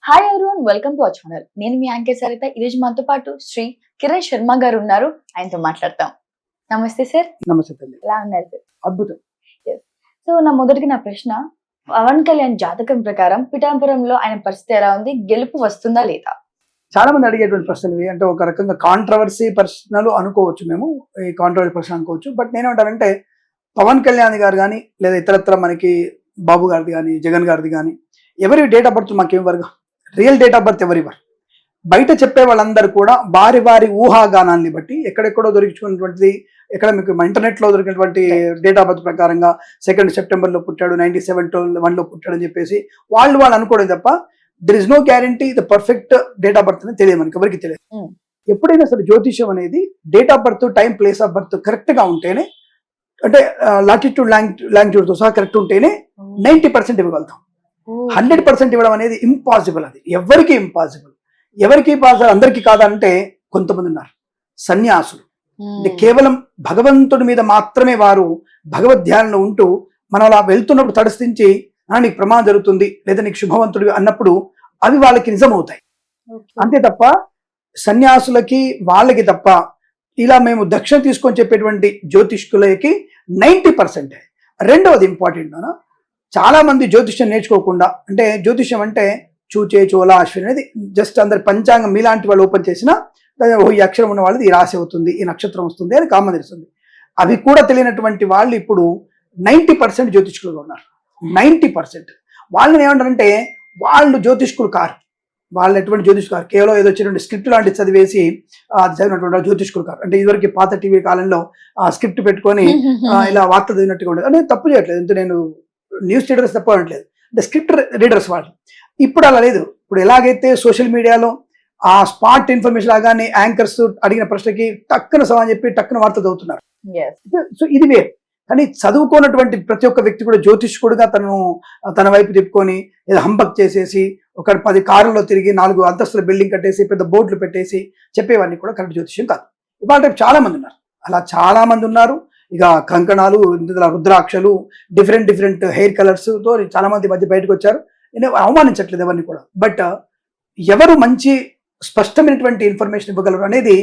Hi everyone, welcome to our channel. నేను మీ anchor Saritha. ఈరోజు మనతో పాటు శ్రీ కిరణ్ శర్మ గారు ఉన్నారు. ఆయనతో మాట్లాడతాం. నమస్తే సార్. నమస్తే తల్లి. ఎలా ఉన్నారు సార్? అద్భుతం. సో నా ప్రశ్న, పవన్ కళ్యాణ్ జాతకం ప్రకారం పిఠాపురంలో ఆయన పరిస్థితి ఎలా ఉంది? గెలుపు వస్తుందా లేదా? చాలా మంది అడిగేటువంటి ప్రశ్నలు ఇవి. అంటే ఒక రకంగా కాంట్రవర్సీ ప్రశ్నలు అనుకోవచ్చు, మేము ఈ కాంట్రవర్సీ ప్రశ్న అనుకోవచ్చు. బట్ నేనేమంటానంటే పవన్ కళ్యాణ్ గారు కానీ లేదా ఇతరత్ర మనకి బాబు గారిది కానీ జగన్ గారిది కానీ ఎవరి డేట్ ఆఫ్ బర్త్ మాకేం వర్గం, రియల్ డేట్ ఆఫ్ బర్త్ ఎవరివ్వరు. బయట చెప్పే వాళ్ళందరూ కూడా వారి వారి ఊహాగానాన్ని బట్టి ఎక్కడెక్కడో దొరికించుకున్నటువంటిది, ఎక్కడ మీకు ఇంటర్నెట్లో దొరికినటువంటి డేట్ ఆఫ్ బర్త్ ప్రకారంగా 2 సెప్టెంబర్లో పుట్టాడు, 97 పుట్టాడు అని చెప్పేసి వాళ్ళు అనుకోవడం తప్ప there is no guarantee the perfect date of birth అని తెలియదు, మనకి ఎవరికి తెలియదు. ఎప్పుడైనా సరే జ్యోతిష్యం అనేది date of birth, time, place of birth correct గా ఉంటేనే, అంటే లాటిట్యూడ్ లాంగిట్యూడ్ తో సహా కరెక్ట్ ఉంటేనే 90% ఇవ్వగలుగుతాం. 100% ఇవ్వడం అనేది ఇంపాసిబుల్. అది ఎవరికి ఇంపాసిబుల్. ఎవరికి పాసిబుల్, అందరికీ కాదంటే కొంతమంది ఉన్నారు సన్యాసులు. అంటే కేవలం భగవంతుడి మీద మాత్రమే వారు భగవద్ధ్యానంలో ఉంటూ మనం అలా వెళ్తున్నప్పుడు తటస్థించి నీకు ప్రమాదం జరుగుతుంది లేదా నీకు శుభవంతుడు అన్నప్పుడు అవి వాళ్ళకి నిజమవుతాయి. అంతే తప్ప సన్యాసులకి వాళ్ళకి తప్ప ఇలా మేము దక్షిణ తీసుకొని చెప్పేటువంటి జ్యోతిష్కులకి 90%. రెండవది ఇంపార్టెంట్, చాలా మంది జ్యోతిష్యం నేర్చుకోకుండా, అంటే జ్యోతిష్యం అంటే చూచే చోళ అశ్విని అనేది జస్ట్ అందరి పంచాంగం మీలాంటి వాళ్ళు ఓపెన్ చేసినా ఈ అక్షరం ఉన్న వాళ్ళది ఈ రాశి అవుతుంది, ఈ నక్షత్రం వస్తుంది అని కామన్ తెలుస్తుంది. అవి కూడా తెలియనటువంటి వాళ్ళు ఇప్పుడు 90% జ్యోతిష్కులుగా ఉన్నారు. 90% వాళ్ళని ఏమంటారంటే వాళ్ళు జ్యోతిష్కులు కారు, వాళ్ళు ఎటువంటి జ్యోతిష్కులు కారు, కేవలం ఏదో వచ్చినటువంటి స్క్రిప్ట్ లాంటివి చదివేసి చదివినటువంటి జ్యోతిష్కులు కారు. అంటే ఇదివరకు పాత టీవీ కాలంలో స్క్రిప్ట్ పెట్టుకొని ఇలా వార్త చదివినట్టుగా ఉండదు. అంటే తప్పు చేయట్లేదు, అంటే నేను న్యూస్ రీడర్స్ తప్ప అనట్లేదు, అంటే స్క్రిప్ట్ రీడర్స్ వాళ్ళు. ఇప్పుడు అలా లేదు. ఇప్పుడు ఎలాగైతే సోషల్ మీడియాలో ఆ స్పాట్ ఇన్ఫర్మేషన్ లాగానే యాంకర్స్ అడిగిన ప్రశ్నకి టక్కున సమాధానం చెప్పి టక్కున వార్త చదువుతున్నారు. సో ఇది వేరు. కానీ చదువుకున్నటువంటి ప్రతి ఒక్క వ్యక్తి కూడా జ్యోతిష్కుడుగా తన వైపు తిప్పుకొని ఏదో హంబక్ చేసేసి ఒక 10 కారుల్లో తిరిగి 4 అంతస్తుల బిల్డింగ్ కట్టేసి పెద్ద బోర్డులు పెట్టేసి చెప్పేవన్నీ కూడా కరెక్ట్ జ్యోతిష్యం కాదు. ఇవాళ చాలా మంది ఉన్నారు, అలా చాలా మంది ఉన్నారు. ఇక కంకణాలు, రుద్రాక్షలు, డిఫరెంట్ హెయిర్ కలర్స్ తో చాలా మంది మధ్య బయటకు వచ్చారు. నేను అవమానించట్లేదు ఎవరిని కూడా. బట్ ఎవరు మంచి స్పష్టమైనటువంటి ఇన్ఫర్మేషన్ ఇవ్వగలరు అనేది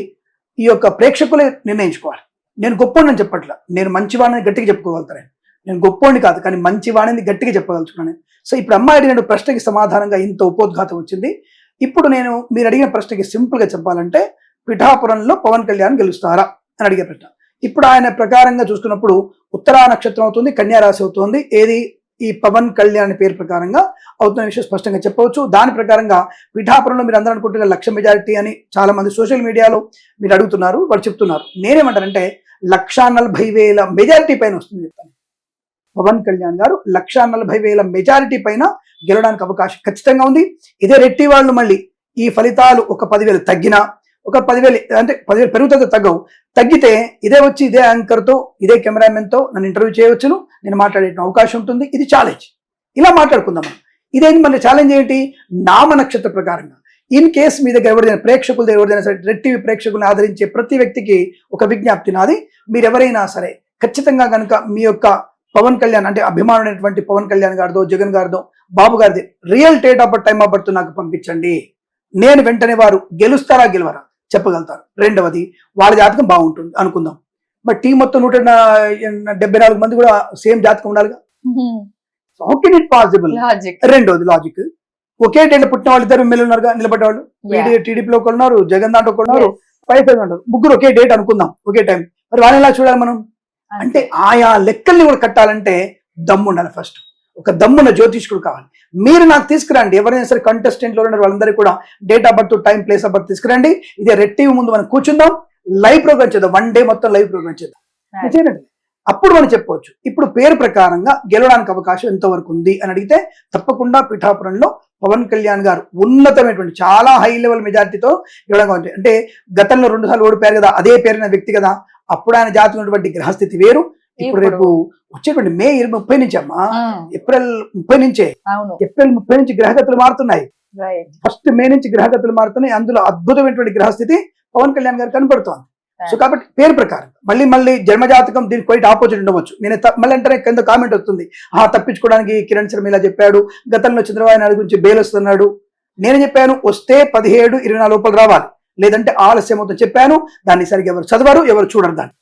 ఈ యొక్క ప్రేక్షకులే నిర్ణయించుకోవాలి. నేను గొప్పోడిని చెప్పట్లా, నేను మంచివాడిని గట్టిగా చెప్పుకోగలుగుతాను. నేను గొప్పోడిని కాదు, కానీ మంచివాడిని గట్టిగా చెప్పగలుగుతున్నాను. సో ఇప్పుడు అమ్మాయి అడిగిన ప్రశ్నకి సమాధానంగా ఇంత ఉపోద్ఘాతం వచ్చింది. ఇప్పుడు నేను మీరు అడిగిన ప్రశ్నకి సింపుల్ గా చెప్పాలంటే పిఠాపురంలో పవన్ కళ్యాణ్ గెలుస్తారా అని అడిగే ప్రశ్న. ఇప్పుడు ఆయన ప్రకారంగా చూసుకున్నప్పుడు ఉత్తరా నక్షత్రం అవుతుంది, కన్యా రాశి అవుతుంది. ఏది ఈ పవన్ కళ్యాణ్ పేరు ప్రకారంగా అవుతున్న విషయం స్పష్టంగా చెప్పవచ్చు. దాని ప్రకారంగా పిఠాపురంలో మీరు అందరూ అనుకుంటున్న 1,00,000 మెజారిటీ అని చాలా మంది సోషల్ మీడియాలో మీరు అడుగుతున్నారు, వాళ్ళు చెప్తున్నారు. నేనేమంటానంటే 1,40,000 మెజారిటీ పైన వస్తుంది చెప్తాను. పవన్ కళ్యాణ్ గారు 1,40,000 మెజారిటీ పైన గెలవడానికి అవకాశం ఖచ్చితంగా ఉంది. ఇదే రెట్టి వాళ్ళు మళ్ళీ ఈ ఫలితాలు ఒక 10,000 తగ్గినా, ఒక 10,000 అంటే 10,000 పెరుగుతుందో తగ్గవు, తగ్గితే ఇదే వచ్చి ఇదే యాంకర్తో ఇదే కెమెరామెన్తో నన్ను ఇంటర్వ్యూ చేయవచ్చును, నేను మాట్లాడే అవకాశం ఉంటుంది. ఇది ఛాలెంజ్, ఇలా మాట్లాడుకుందాం మనం. ఇదేంటి మన ఛాలెంజ్ ఏంటి? నామ నక్షత్ర ప్రకారంగా ఇన్ కేస్ మీ దగ్గర ఎవరిదైనా ప్రేక్షకుల దగ్గర ఎవరిదైనా సరే రెడ్ టీవీ ప్రేక్షకులను ఆదరించే ప్రతి వ్యక్తికి ఒక విజ్ఞప్తి నాది. మీరు ఎవరైనా సరే ఖచ్చితంగా కనుక మీ యొక్క పవన్ కళ్యాణ్ అంటే అభిమానుడైనటువంటి పవన్ కళ్యాణ్ గారిదో, జగన్ గారిదో, బాబు గారిది real date of birth, time of birth నాకు పంపించండి. నేను వెంటనే వారు గెలుస్తారా గెలవరా చెప్పగలుగుతారు. రెండవది వాళ్ళ జాతకం బాగుంటుంది అనుకుందాం. బట్ టీం మొత్తం 174 మంది కూడా సేమ్ జాతకం ఉండాలిగా. How can it possible? రెండోది లాజిక్. ఒకే డేట్ పుట్టిన వాళ్ళు ఇద్దరు ఎమ్మెల్యే ఉన్నారుగా, నిలబడ్డవాళ్ళు. టీడీపీలో ఒకరు ఉన్నారు, జగన్ దాంట్లో ఒకరు ఉన్నారు, 5 ఉన్నారు. ముగ్గురు ఒకే డేట్ అనుకుందాం, ఒకే టైం. మరి వాళ్ళని ఎలా చూడాలి మనం? అంటే ఆయా లెక్కల్ని కూడా కట్టాలంటే దమ్ము ఉండాలి. ఫస్ట్ ఒక దమ్మున్న జ్యోతిష్కుడు కావాలి. మీరు నాకు తీసుకురండి, ఎవరైనా సరే కంటెస్టెంట్ లో ఉన్నారు వాళ్ళందరికీ కూడా date of birth, time, place of birth తీసుకురండి. ఇదే రెడ్ టీవీ ముందు మనం కూర్చుందాం, లైవ్ ప్రోగ్రామ్ చేద్దాం, 1 డే మొత్తం లైవ్ ప్రోగ్రామ్ చేద్దాం. చేయండి, అప్పుడు మనం చెప్పవచ్చు ఇప్పుడు పేరు ప్రకారంగా గెలవడానికి అవకాశం ఎంతవరకు ఉంది అని అడిగితే తప్పకుండా పిఠాపురంలో పవన్ కళ్యాణ్ గారు ఉన్నతమైనటువంటి చాలా హై లెవెల్ మెజారిటీతో గెలవడం ఉంటుంది. అంటే గతంలో 2 సార్లు ఓడిపోయారు కదా, అదే పేరున వ్యక్తి కదా. అప్పుడు ఆయన జాతకం ఉన్నటువంటి గ్రహస్థితి వేరు. ఇప్పుడు రేపు వచ్చేటువంటి మే 30 నుంచి అమ్మా, ఏప్రిల్ 30 నుంచే, ఏప్రిల్ 30 నుంచి గ్రహగతులు మారుతున్నాయి. ఫస్ట్ మే నుంచి గ్రహగతులు మారుతున్నాయి. అందులో అద్భుతమైనటువంటి గ్రహస్థితి పవన్ కళ్యాణ్ గారు కనపడుతోంది. సో కాబట్టి పేరు ప్రకారం మళ్ళీ జన్మజాతకం దీనికి క్వైట్ ఆపోజిట్ ఉండవచ్చు. నేను మళ్ళీ అంటే కింద కామెంట్ వస్తుంది, తప్పించుకోవడానికి కిరణ్ శర్మ ఇలా చెప్పాడు, గతంలో చంద్రబాబు నాయుడు గురించి బెయిల్ వస్తున్నాడు. నేను చెప్పాను వస్తే 17-24 లోపల రావాలి, లేదంటే ఆలస్యం అవుతుంది చెప్పాను. దాన్ని సరిగ్గా ఎవరు చదవరు, ఎవరు చూడరు దాన్ని.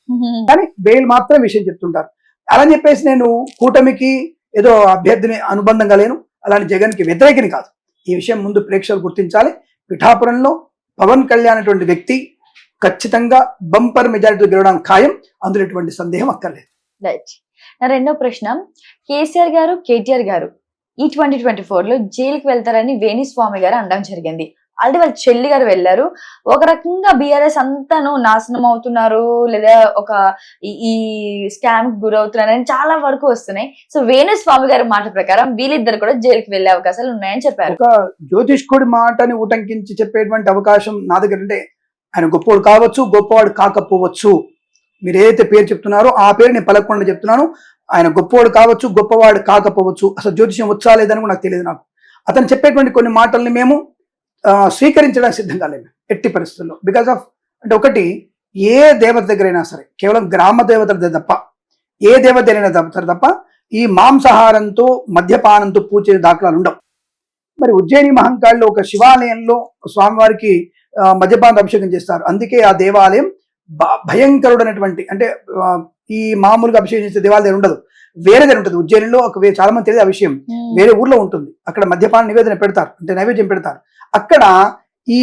కానీ బెయిల్ మాత్రం విషయం చెప్తుంటారు. అలా చెప్పేసి నేను కూటమికి ఏదో అభ్యర్థిని అనుబంధంగా లేను, అలాంటి జగన్కి వ్యతిరేకిని కాదు. ఈ విషయం ముందు ప్రేక్షకులు గుర్తించాలి. పిఠాపురంలో పవన్ కళ్యాణ్ అటువంటి వ్యక్తి ఖచ్చితంగా బంపర్ మెజారిటీ గెలవడానికి ఖాయం, అందులో ఎటువంటి సందేహం అక్కర్లేదు. రైట్. నా రెండో ప్రశ్న, కేసీఆర్ గారు కేటీఆర్ గారు ఈ 2024 లో జైలుకి వెళ్తారని వేణుస్వామి గారు అనడం జరిగింది. ఆల్రెడీ వాళ్ళ చెల్లి గారు వెళ్ళారు. ఒక రకంగా బీఆర్ఎస్ అంతాను నాశనం అవుతున్నారు, లేదా ఒక ఈ స్కామ్ కి గురవుతున్నారని చాలా వరకు వస్తున్నాయి. సో వేణుస్వామి గారి మాట ప్రకారం వీళ్ళిద్దరు కూడా జైలుకి వెళ్లే అవకాశాలు ఉన్నాయని చెప్పారు. ఒక జ్యోతిష్కుడి మాటని ఉటంకించి చెప్పేటువంటి అవకాశం నా దగ్గర అంటే, ఆయన గొప్పవాడు కావచ్చు, గొప్పవాడు కాకపోవచ్చు. మీరు ఏదైతే పేరు చెప్తున్నారో ఆ పేరు నేను పలకకుండా చెప్తున్నాను. ఆయన గొప్పవాడు కావచ్చు, గొప్పవాడు కాకపోవచ్చు. అసలు జ్యోతిష్యం వచ్చా లేదని కూడా నాకు తెలియదు. నాకు అతను చెప్పేటువంటి కొన్ని మాటల్ని మేము స్వీకరించడానికి సిద్ధంగా లేము ఎట్టి పరిస్థితుల్లో. బికాస్ ఆఫ్ అంటే ఒకటి, ఏ దేవత దగ్గరైనా సరే కేవలం గ్రామ దేవతల తప్ప, ఏ దేవత అయినా తప్ప ఈ మాంసాహారంతో మద్యపానంతో పూజే దాఖలాలు ఉండవు. మరి ఉజ్జయిని మహంకాళిలో ఒక శివాలయంలో స్వామివారికి మద్యపాన అభిషేకం చేస్తారు. అందుకే ఆ దేవాలయం భయంకరుడైనటువంటి, అంటే ఈ మామూలుగా అభిషేకం చేసే దేవాలయం ఉండదు, వేరే దగ్గర ఉంటుంది. ఉజ్జయినిలో ఒక చాలా మంది తెలియదు ఆ విషయం, వేరే ఊర్లో ఉంటుంది. అక్కడ మద్యపాన నివేదన పెడతారు, అంటే నైవేద్యం పెడతారు. అక్కడ ఈ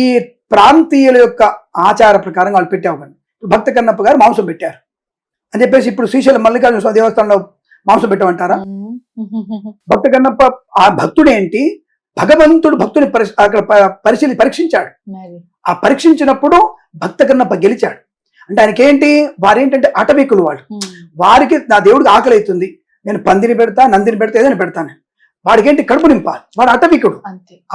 ప్రాంతీయుల యొక్క ఆచార ప్రకారం వాళ్ళు పెట్టేవాళ్ళు. భక్త కన్నప్ప గారు మాంసం పెట్టారు అని చెప్పేసి ఇప్పుడు శ్రీశైలం మల్లికార్జున స్వామి దేవస్థానంలో మాంసం పెట్టమంటారా? భక్త కన్నప్ప ఆ భక్తుడేంటి, భగవంతుడు భక్తుని అక్కడ పరీక్షించాడు. ఆ పరీక్షించినప్పుడు భక్త కన్నప్ప గెలిచాడు. అంటే ఆయనకేంటి, వారేంటంటే అటవీకులు, వారికి నా దేవుడికి ఆకలి అవుతుంది, నేను పందిని పెడతా, నందిని పెడతా, ఏదైనా పెడతాను. వాడికి ఏంటి, కడుపు నింపాలి. వాడు అటవికుడు.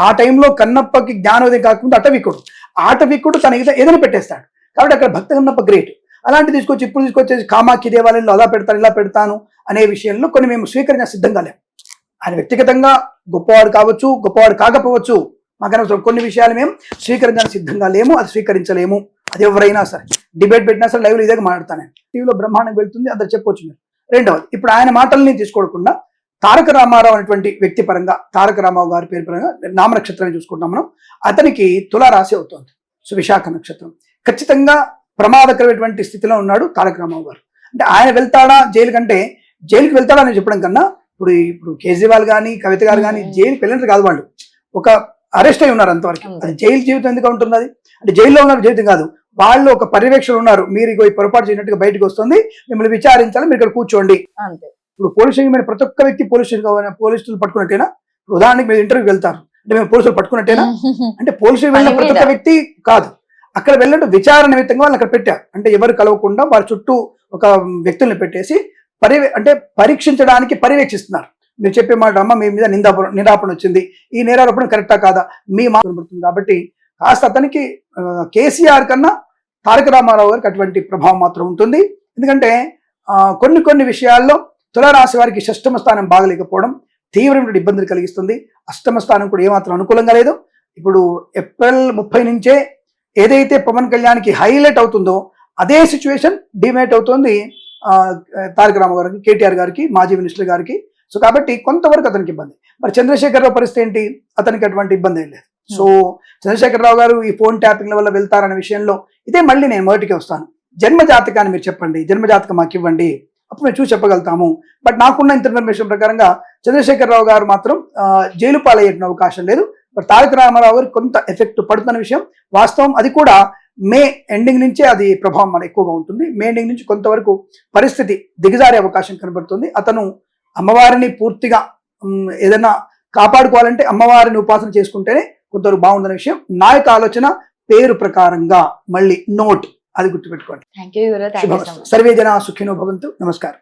ఆ టైంలో కన్నప్పకి జ్ఞానోదయం కాకుండా అటవికుడు. ఆటవికుడు తన ఏదైనా పెట్టేస్తాడు. కాబట్టి అక్కడ భక్త కన్నప్ప గ్రేట్. అలాంటి ఇప్పుడు తీసుకొచ్చేసి కామాఖ్య దేవాలయంలో అలా పెడతాను, ఇలా పెడతాను అనే విషయంలో కొన్ని మేము స్వీకరించ సిద్ధంగా లేము. ఆయన వ్యక్తిగతంగా గొప్పవాడు కావచ్చు, గొప్పవాడు కాకపోవచ్చు, మాకు కొన్ని విషయాలు మేము స్వీకరించడానికి సిద్ధంగా లేము, అది స్వీకరించలేము. అది ఎవరైనా సరే డిబేట్ పెట్టినా సరే లైవ్లో ఇదే మాట్లాడతాను. టీవీలో బ్రహ్మాండం వెళ్తుంది, అందరు చెప్పొచ్చు మీరు. రెండవది, ఇప్పుడు ఆయన మాటల్ని తీసుకోకుండా తారక రామారావు అనేటువంటి వ్యక్తి పరంగా, తారక రామారావు గారి పేరు పరంగా నామనక్షత్రాన్ని చూసుకుంటాం మనం. అతనికి తులారాశి అవుతుంది, విశాఖ నక్షత్రం. ఖచ్చితంగా ప్రమాదకరమైనటువంటి స్థితిలో ఉన్నాడు తారక రామారావు గారు. అంటే ఆయన వెళ్తాడా జైలు కంటే, జైలుకి వెళ్తాడా అని చెప్పడం కన్నా, ఇప్పుడు కేజ్రీవాల్ కానీ కవిత గారు కానీ జైలుకి వెళ్ళినట్టు కాదు, వాళ్ళు ఒక అరెస్ట్ అయి ఉన్నారు అంతవరకు. అది జైలు జీవితం ఎందుకు ఉంటుంది? అది అంటే జైల్లో ఉన్న జీవితం కాదు, వాళ్ళు ఒక పర్యవేక్షణ ఉన్నారు. మీరు ఈ పొరపాటు చేయనట్టుగా బయటకు వస్తుంది, మిమ్మల్ని విచారించాలి, మీరు ఇక్కడ కూర్చోండి. ఇప్పుడు పోలీస్ స్టేషన్ మీద ప్రతి ఒక్క వ్యక్తి పోలీసులు పట్టుకున్నట్టేనా? ఉదాహరణకి మీరు ఇంటర్వ్యూకి వెళ్తారు అంటే మేము పోలీసులు పట్టుకున్నట్టేనా? అంటే పోలీస్ స్టేషన్ వెళ్ళిన ప్రతి ఒక్క వ్యక్తి కాదు, అక్కడ వెళ్ళినట్టు విచారణ నిమిత్తంగా వాళ్ళని అక్కడ పెట్టారు. అంటే ఎవరు కలవకుండా వారి చుట్టూ ఒక వ్యక్తుల్ని పెట్టేసి పరీక్షించడానికి పర్యవేక్షిస్తున్నారు. మీరు చెప్పే మాట, అమ్మ మీ మీద నిరాపణ వచ్చింది, ఈ నేరారోపణ కరెక్టా కాదా, మీ మాట పడుతుంది. కాబట్టి కాస్త అతనికి కేసీఆర్ కన్నా తారక రామారావు గారికి అటువంటి ప్రభావం మాత్రం ఉంటుంది. ఎందుకంటే కొన్ని విషయాల్లో తులారాశి వారికి షష్టమ స్థానం బాగలేకపోవడం తీవ్రమైన ఇబ్బందులు కలిగిస్తుంది. అష్టమ స్థానం కూడా ఏమాత్రం అనుకూలంగా లేదు. ఇప్పుడు ఏప్రిల్ 30 నుంచే ఏదైతే పవన్ కళ్యాణ్కి హైలైట్ అవుతుందో అదే సిచ్యువేషన్ డిమేట్ అవుతుంది తారక రామారావు గారికి, కేటీఆర్ గారికి, మాజీ మినిస్టర్ గారికి. సో కాబట్టి కొంతవరకు అతనికి ఇబ్బంది. మరి చంద్రశేఖరరావు పరిస్థితి ఏంటి? అతనికి అటువంటి ఇబ్బంది ఏం లేదు. సో చంద్రశేఖరరావు గారు ఈ ఫోన్ ట్యాపింగ్ల వల్ల వెళ్తారనే విషయంలో ఇదే మళ్ళీ నేను మొదటికి వస్తాను. జన్మజాతకాన్ని మీరు చెప్పండి, జన్మజాతకం మాకు ఇవ్వండి, అప్పుడు మేము చూసి చెప్పగలుగుతాము. బట్ నాకున్న ఇన్ఫర్మేషన్ ప్రకారంగా చంద్రశేఖరరావు గారు మాత్రం జైలు పాలయ్యే అవకాశం లేదు. బట్ తారక రామారావు గారికి కొంత ఎఫెక్ట్ పడుతున్న విషయం వాస్తవం. అది కూడా మే ఎండింగ్ నుంచే అది ప్రభావం మన ఎక్కువగా ఉంటుంది. మే ఎండింగ్ నుంచి కొంతవరకు పరిస్థితి దిగజారే అవకాశం కనబడుతుంది. అతను అమ్మవారిని పూర్తిగా ఏదైనా కాపాడుకోవాలంటే అమ్మవారిని ఉపాసన చేసుకుంటేనే కొంతవరకు బాగుందనే విషయం నా యొక్క ఆలోచన. పేరు ప్రకారంగా మళ్ళీ నోట్, అది గుర్తుపెట్టుకోండి. Thank you. సర్వే జనా సుఖినో భవంతు. నమస్కారం.